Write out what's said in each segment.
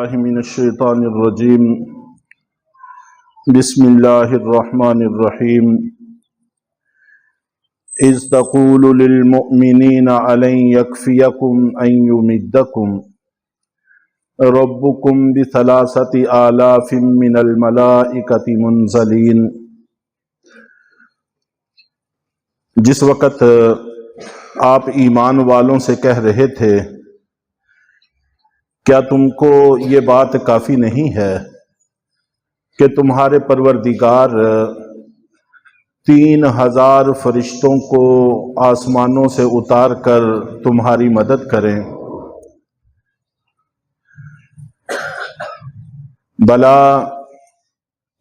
باللہ من الشیطان الرجیم بسم اللہ الرحمن الرحیم اذ تقول للمؤمنین علن یکفیکم ان یمدکم ربکم بثلاثۃ آلاف من الملائکۃ منزلین۔ جس وقت آپ ایمان والوں سے کہہ رہے تھے کیا تم کو یہ بات کافی نہیں ہے کہ تمہارے پروردگار 3000 فرشتوں کو آسمانوں سے اتار کر تمہاری مدد کریں؟ بلا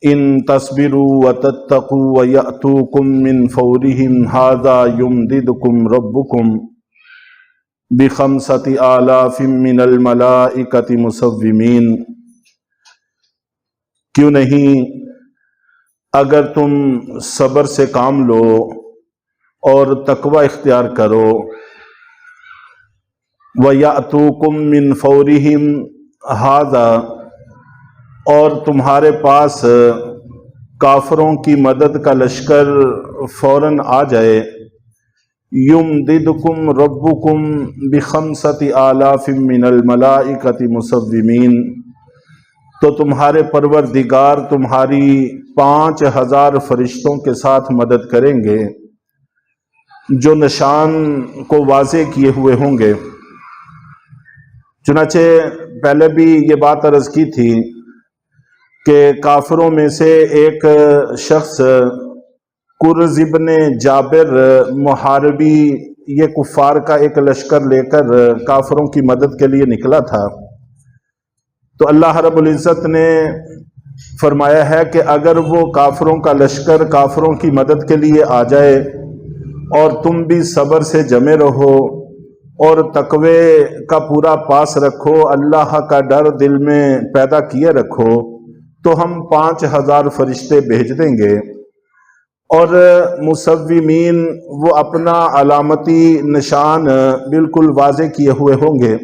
ان تصبروا وتتقوا ویأتوکم من فورہم ھذا یمددکم ربکم بخمسۃ آلاف من الملائکۃ مسومین۔ کیوں نہیں اگر تم صبر سے کام لو اور تقوی اختیار کرو، وَيَأْتُوكُم مِّن فَوْرِهِمْ هَذَا، اور تمہارے پاس کافروں کی مدد کا لشکر فوراً آ جائے، یمددکم ربکم بخمسۃ آلاف من الملائکۃ مسومین، تو تمہارے پروردگار تمہاری 5000 فرشتوں کے ساتھ مدد کریں گے جو نشان کو واضح کیے ہوئے ہوں گے۔ چنانچہ پہلے بھی یہ بات عرض کی تھی کہ کافروں میں سے ایک شخص کرز ابن جابر محاربی، یہ کفار کا ایک لشکر لے کر کافروں کی مدد کے لیے نکلا تھا، تو اللہ رب العزت نے فرمایا ہے کہ اگر وہ کافروں کا لشکر کافروں کی مدد کے لیے آ جائے اور تم بھی صبر سے جمے رہو اور تقوی کا پورا پاس رکھو، اللہ کا ڈر دل میں پیدا کیے رکھو، تو ہم 5000 فرشتے بھیج دیں گے، اور مسومین وہ اپنا علامتی نشان بالکل واضح کیے ہوئے ہوں گے۔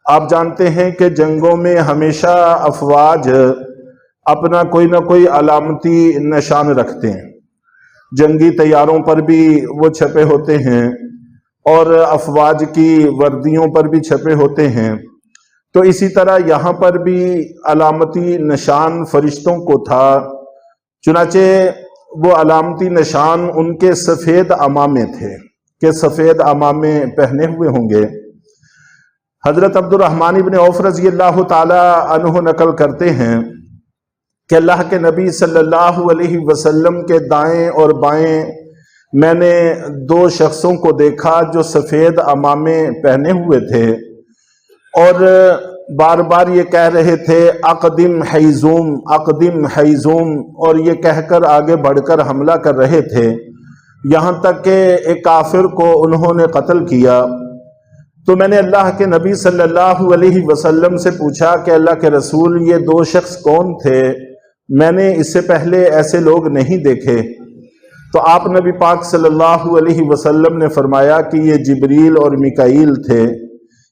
آپ جانتے ہیں کہ جنگوں میں ہمیشہ افواج اپنا کوئی نہ کوئی علامتی نشان رکھتے ہیں، جنگی طیاروں پر بھی وہ چھپے ہوتے ہیں اور افواج کی وردیوں پر بھی چھپے ہوتے ہیں، تو اسی طرح یہاں پر بھی علامتی نشان فرشتوں کو تھا۔ چنانچہ وہ علامتی نشان ان کے سفید عمامے تھے کہ سفید عمامے پہنے ہوئے ہوں گے۔ حضرت عبد الرحمن بن عوف رضی اللہ تعالی عنہ نقل کرتے ہیں کہ اللہ کے نبی صلی اللہ علیہ وسلم کے دائیں اور بائیں میں نے 2 شخصوں کو دیکھا جو سفید عمامے پہنے ہوئے تھے اور بار بار یہ کہہ رہے تھے اقدم حیزوم اقدم حیزوم، اور یہ کہہ کر آگے بڑھ کر حملہ کر رہے تھے، یہاں تک کہ ایک کافر کو انہوں نے قتل کیا۔ تو میں نے اللہ کے نبی صلی اللہ علیہ وسلم سے پوچھا کہ اللہ کے رسول یہ 2 شخص کون تھے؟ میں نے اس سے پہلے ایسے لوگ نہیں دیکھے۔ تو آپ نبی پاک صلی اللہ علیہ وسلم نے فرمایا کہ یہ جبریل اور میکائیل تھے۔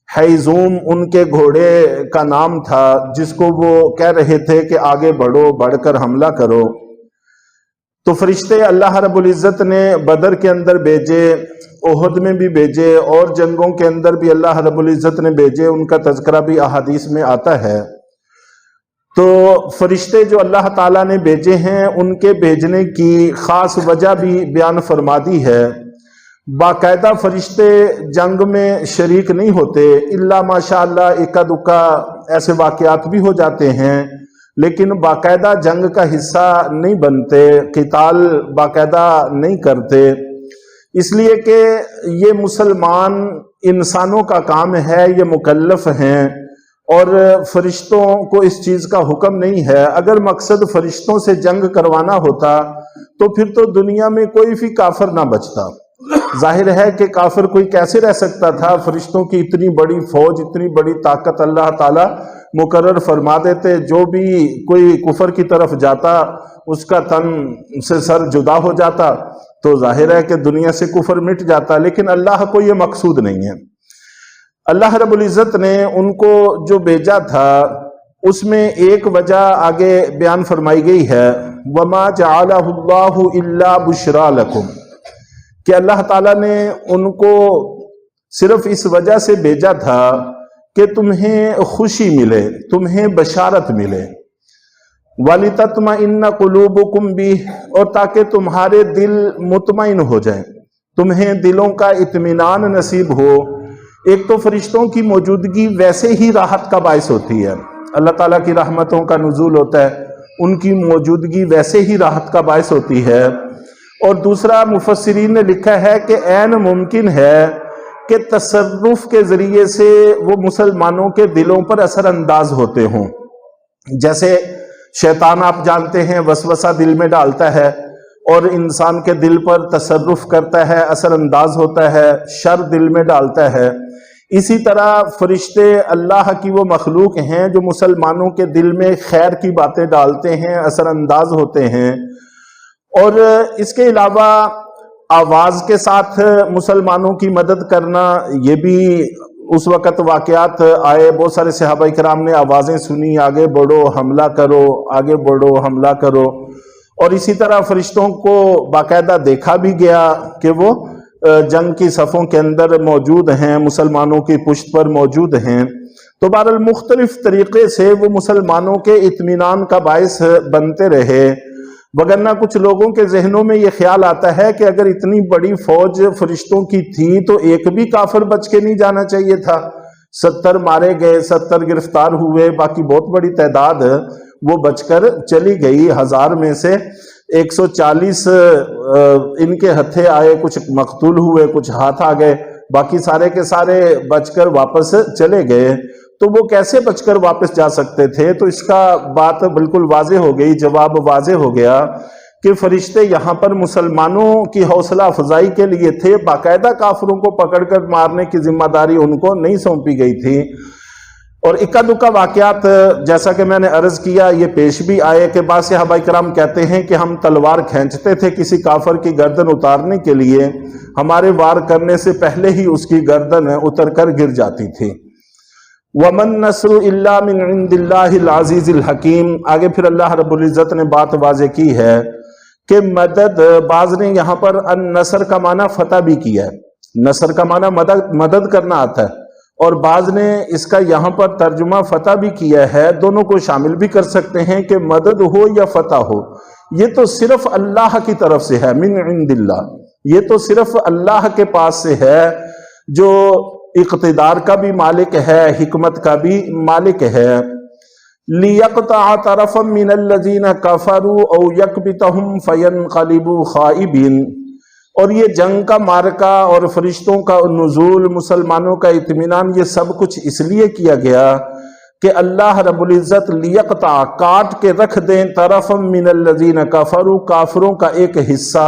حیزوم ان کے گھوڑے کا نام تھا جس کو وہ کہہ رہے تھے کہ آگے بڑھو، بڑھ کر حملہ کرو۔ تو فرشتے اللہ رب العزت نے بدر کے اندر بھیجے، احد میں بھی بھیجے، اور جنگوں کے اندر بھی اللہ رب العزت نے بھیجے، ان کا تذکرہ بھی احادیث میں آتا ہے۔ تو فرشتے جو اللہ تعالیٰ نے بھیجے ہیں ان کے بھیجنے کی خاص وجہ بھی بیان فرما دی ہے۔ باقاعدہ فرشتے جنگ میں شریک نہیں ہوتے، الا ماشاءاللہ اکا دکا ایسے واقعات بھی ہو جاتے ہیں، لیکن باقاعدہ جنگ کا حصہ نہیں بنتے، قتال باقاعدہ نہیں کرتے، اس لیے کہ یہ مسلمان انسانوں کا کام ہے، یہ مکلف ہیں، اور فرشتوں کو اس چیز کا حکم نہیں ہے۔ اگر مقصد فرشتوں سے جنگ کروانا ہوتا تو پھر تو دنیا میں کوئی بھی کافر نہ بچتا۔ ظاہر ہے کہ کافر کوئی کیسے رہ سکتا تھا، فرشتوں کی اتنی بڑی فوج، اتنی بڑی طاقت اللہ تعالیٰ مقرر فرما دیتے، جو بھی کوئی کفر کی طرف جاتا اس کا تن سے سر جدا ہو جاتا، تو ظاہر ہے کہ دنیا سے کفر مٹ جاتا، لیکن اللہ کو یہ مقصود نہیں ہے۔ اللہ رب العزت نے ان کو جو بھیجا تھا اس میں ایک وجہ آگے بیان فرمائی گئی ہے وَمَا جَعَلَهُ اللَّهُ إِلَّا بُشْرَى لَكُمْ، کہ اللہ تعالیٰ نے ان کو صرف اس وجہ سے بھیجا تھا کہ تمہیں خوشی ملے، تمہیں بشارت ملے، وَلِتَطْمَئِنَّ قُلُوبُكُمْ بِهِ، اور تاکہ تمہارے دل مطمئن ہو جائیں، تمہیں دلوں کا اطمینان نصیب ہو۔ ایک تو فرشتوں کی موجودگی ویسے ہی راحت کا باعث ہوتی ہے، اللہ تعالیٰ کی رحمتوں کا نزول ہوتا ہے، ان کی موجودگی ویسے ہی راحت کا باعث ہوتی ہے۔ اور دوسرا مفسرین نے لکھا ہے کہ عین ممکن ہے کہ تصرف کے ذریعے سے وہ مسلمانوں کے دلوں پر اثر انداز ہوتے ہوں، جیسے شیطان آپ جانتے ہیں وسوسہ دل میں ڈالتا ہے اور انسان کے دل پر تصرف کرتا ہے، اثر انداز ہوتا ہے، شر دل میں ڈالتا ہے۔ اسی طرح فرشتے اللہ کی وہ مخلوق ہیں جو مسلمانوں کے دل میں خیر کی باتیں ڈالتے ہیں، اثر انداز ہوتے ہیں۔ اور اس کے علاوہ آواز کے ساتھ مسلمانوں کی مدد کرنا، یہ بھی اس وقت واقعات آئے، بہت سارے صحابہ کرام نے آوازیں سنی، آگے بڑھو حملہ کرو، آگے بڑھو حملہ کرو۔ اور اسی طرح فرشتوں کو باقاعدہ دیکھا بھی گیا کہ وہ جنگ کی صفوں کے اندر موجود ہیں، مسلمانوں کی پشت پر موجود ہیں۔ تو بہرحال مختلف طریقے سے وہ مسلمانوں کے اطمینان کا باعث بنتے رہے، وگرنہ کچھ لوگوں کے ذہنوں میں یہ خیال آتا ہے کہ اگر اتنی بڑی فوج فرشتوں کی تھی تو ایک بھی کافر بچ کے نہیں جانا چاہیے تھا۔ 70 مارے گئے، 70 گرفتار ہوئے، باقی بہت بڑی تعداد وہ بچ کر چلی گئی۔ 1000 میں سے 140 ان کے ہتھے آئے، کچھ مقتول ہوئے، کچھ ہاتھ آ گئے، باقی سارے کے سارے بچ کر واپس چلے گئے۔ تو وہ کیسے بچ کر واپس جا سکتے تھے؟ تو اس کا بات بالکل واضح ہو گئی، جواب واضح ہو گیا کہ فرشتے یہاں پر مسلمانوں کی حوصلہ افزائی کے لیے تھے، باقاعدہ کافروں کو پکڑ کر مارنے کی ذمہ داری ان کو نہیں سونپی گئی تھی۔ اور اکا دکا واقعات جیسا کہ میں نے عرض کیا یہ پیش بھی آئے کہ بعض صحابہ کرام کہتے ہیں کہ ہم تلوار کھینچتے تھے کسی کافر کی گردن اتارنے کے لیے، ہمارے وار کرنے سے پہلے ہی اس کی گردن اتر کر گر جاتی تھی۔ وَمَن نَّصْرُ إِلَّا مِنْ عِنْدِ اللَّهِ الْعَزِيزِ الْحَكِيمِ، آگے پھر اللہ رب العزت نے بات واضح کی ہے کہ مدد، بعض نے یہاں پر النصر کا معنی فتح بھی کیا ہے، نصر کا معنی مدد کرنا آتا ہے، اور بعض نے اس کا یہاں پر ترجمہ فتح بھی کیا ہے۔ دونوں کو شامل بھی کر سکتے ہیں کہ مدد ہو یا فتح ہو، یہ تو صرف اللہ کی طرف سے ہے، من عند اللہ، یہ تو صرف اللہ کے پاس سے ہے جو اقتدار کا بھی مالک ہے، حکمت کا بھی مالک ہے۔ لِيَقْطَعَ طَرَفًا مِّنَ الَّذِينَ كَفَرُوا أَوْ يَكْبِتَهُمْ فَيَنْقَلِبُوا خَائِبِينَ، اور یہ جنگ کا معرکہ اور فرشتوں کا نزول، مسلمانوں کا اطمینان، یہ سب کچھ اس لیے کیا گیا کہ اللہ رب العزت لِيَقْطَعَ، کاٹ کے رکھ دیں، طَرَفًا مِّنَ الَّذِينَ كَفَرُوا، کافروں کا ایک حصہ،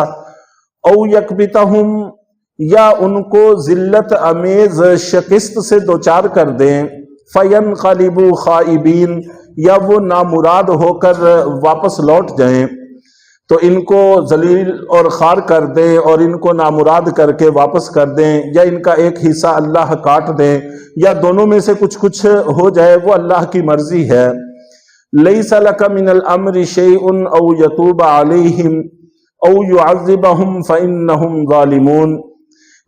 أَوْ يَكْبِتَهُمْ، یا ان کو ذلت امیز شکست سے دوچار کر دیں، فَيَنْقَلِبُوا خَائِبِينَ، یا وہ نامراد ہو کر واپس لوٹ جائیں، تو ان کو ذلیل اور خوار کر دیں اور ان کو نامراد کر کے واپس کر دیں، یا ان کا ایک حصہ اللہ کاٹ دیں، یا دونوں میں سے کچھ ہو جائے، وہ اللہ کی مرضی ہے۔ لَيْسَ لَكَ مِنَ الْأَمْرِ شَيْءٌ أَوْ يَتُوبَ عَلَيْهِمْ أَوْ يُعَذِّبَهُمْ فَإِنَّهُمْ ظَالِمُونَ۔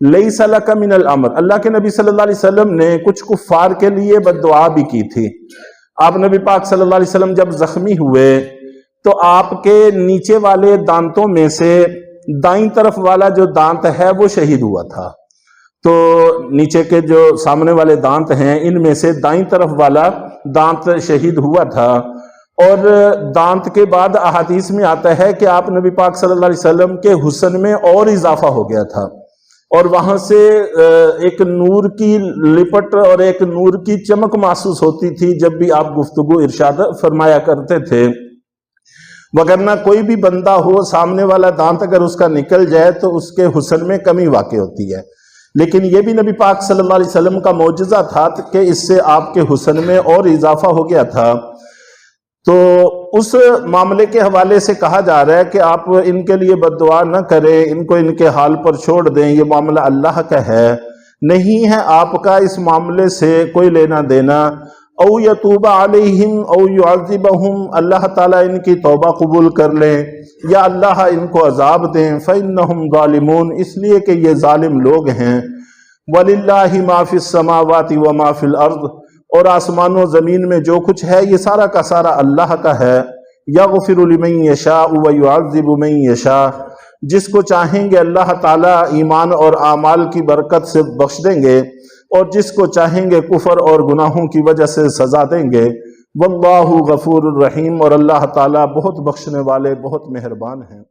لَيْسَ لَكَ مِنَ الْأَمْرِ، اللہ کے نبی صلی اللہ علیہ وسلم نے کچھ کفار کے لیے بد دعا بھی کی تھی۔ آپ نبی پاک صلی اللہ علیہ وسلم جب زخمی ہوئے تو آپ کے نیچے والے دانتوں میں سے دائیں طرف والا جو دانت ہے وہ شہید ہوا تھا، تو نیچے کے جو سامنے والے دانت ہیں ان میں سے دائیں طرف والا دانت شہید ہوا تھا۔ اور دانت کے بعد احادیث میں آتا ہے کہ آپ نبی پاک صلی اللہ علیہ وسلم کے حسن میں اور اضافہ ہو گیا تھا، اور وہاں سے ایک نور کی لپٹ اور ایک نور کی چمک محسوس ہوتی تھی جب بھی آپ گفتگو ارشاد فرمایا کرتے تھے۔ وگرنہ کوئی بھی بندہ ہو، سامنے والا دانت اگر اس کا نکل جائے تو اس کے حسن میں کمی واقع ہوتی ہے، لیکن یہ بھی نبی پاک صلی اللہ علیہ وسلم کا معجزہ تھا کہ اس سے آپ کے حسن میں اور اضافہ ہو گیا تھا۔ تو اس معاملے کے حوالے سے کہا جا رہا ہے کہ آپ ان کے لیے بد دعا نہ کریں، ان کو ان کے حال پر چھوڑ دیں، یہ معاملہ اللہ کا ہے، نہیں ہے آپ کا اس معاملے سے کوئی لینا دینا۔ او یتوب علیہم او یعذبہم، اللہ تعالیٰ ان کی توبہ قبول کر لیں یا اللہ ان کو عذاب دیں، فإنہم ظالمون، اس لیے کہ یہ ظالم لوگ ہیں۔ وَلِلَّهِ مَا فِي السَّمَاوَاتِ وَمَا فِي الْأَرْضِ، اور آسمان و زمین میں جو کچھ ہے یہ سارا کا سارا اللہ کا ہے۔ یغفر لمن یشاء ویعذب من یشاء، جس کو چاہیں گے اللہ تعالیٰ ایمان اور اعمال کی برکت سے بخش دیں گے، اور جس کو چاہیں گے کفر اور گناہوں کی وجہ سے سزا دیں گے۔ واللہ غفور الرحیم، اور اللہ تعالیٰ بہت بخشنے والے، بہت مہربان ہیں۔